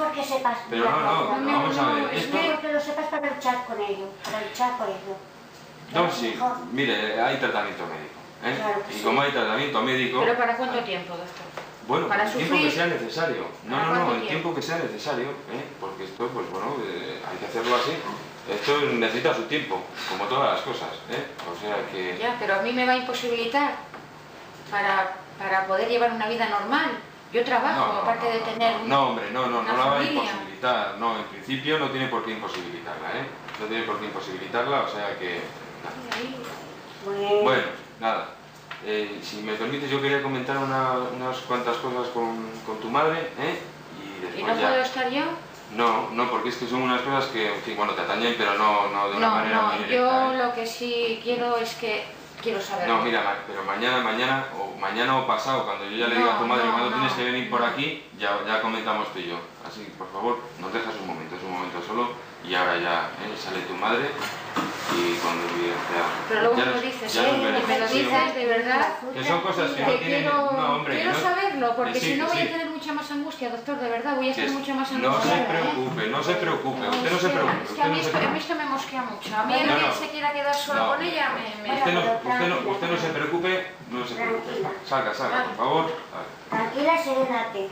mejor que sepas. Pero vamos a ver. Es mejor que lo sepas para luchar con ello, para luchar por ello. No, sí, mire, hay tratamiento médico. Claro que y sí. como hay tratamiento médico... ¿Pero para cuánto tiempo, doctor? Bueno, ¿Para el tiempo sufrir? que sea necesario. ¿Para No, cuánto el tiempo que sea necesario, porque esto, pues bueno, hay que hacerlo así. Esto necesita su tiempo, como todas las cosas, O sea que... Ya, pero a mí me va a imposibilitar para poder llevar una vida normal. Yo trabajo, aparte de tener No, hombre, no la va a familia. imposibilitar. No, en principio no tiene por qué imposibilitarla, No tiene por qué imposibilitarla, o sea que... Bueno, nada. Si me permites, yo quería comentar unas cuantas cosas con tu madre, y después ¿Y no ya... puedo estar yo? No, porque es que son unas cosas que, en fin, bueno, te atañen, pero no de una manera muy directa. Yo lo que sí quiero es que quiero saber. No, mira, pero mañana o pasado, cuando yo ya le diga a tu madre cuando tienes que venir por aquí, ya comentamos tú y yo. Así, por favor, nos dejas un momento solo, y ahora ya sale tu madre y cuando Pero luego me lo dices, me lo dices de verdad. Que son cosas que no tienen... No, hombre, quiero saberlo, porque sí, si no voy sí. a tener mucha más angustia, doctor, de verdad, voy a estar mucho más No angustiada. no se preocupe, usted no se preocupe. Es que a mí esto me mosquea mucho. A mí el que se quiera quedar solo con ella me... Usted no se preocupe, Salga, por favor. Tranquila, serénate.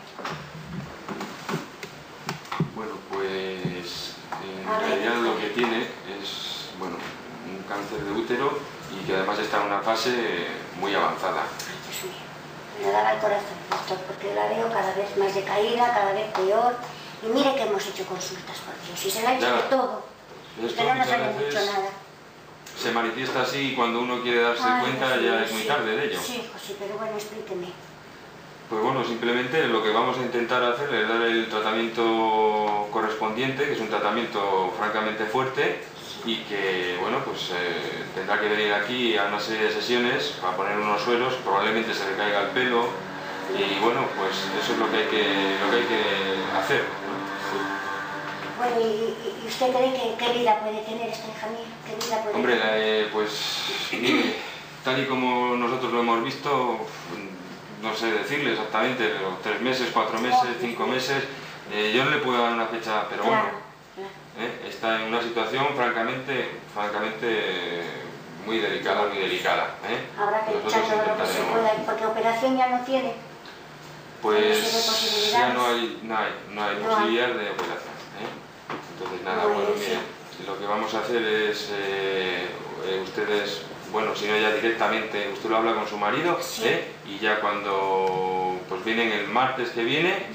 Bueno, pues en realidad lo que tiene es, bueno, un cáncer de útero y que además está en una fase muy avanzada. Ay, Dios mío, me daba el corazón, doctor, porque la veo cada vez más decaída, cada vez peor. Y mire que hemos hecho consultas, por Dios, y se la ha hecho de todo, pero no sale mucho nada. Se manifiesta así y cuando uno quiere darse cuenta ya es muy tarde de ello. Sí, José, pero bueno, explíqueme. Pues bueno, simplemente lo que vamos a intentar hacer es dar el tratamiento correspondiente, que es un tratamiento francamente fuerte y que, bueno, pues tendrá que venir aquí a una serie de sesiones para poner unos sueros, probablemente se le caiga el pelo y bueno, pues eso es lo que hay que hacer. Bueno, ¿y usted cree que qué vida puede tener esta hija mía? ¿Qué vida puede tener? Hombre, pues mire, tal y como nosotros lo hemos visto, no sé decirle exactamente, pero 3 meses, 4 meses, 5 meses, yo no le puedo dar una fecha, pero bueno, está en una situación francamente muy delicada, Habrá que luchar todo lo que se pueda, porque operación ya no tiene. Pues ya no hay posibilidad de operación. Entonces nada, bueno, mire, lo que vamos a hacer es, ustedes, bueno, si no ya directamente, usted lo habla con su marido, y ya cuando pues vienen el martes que viene,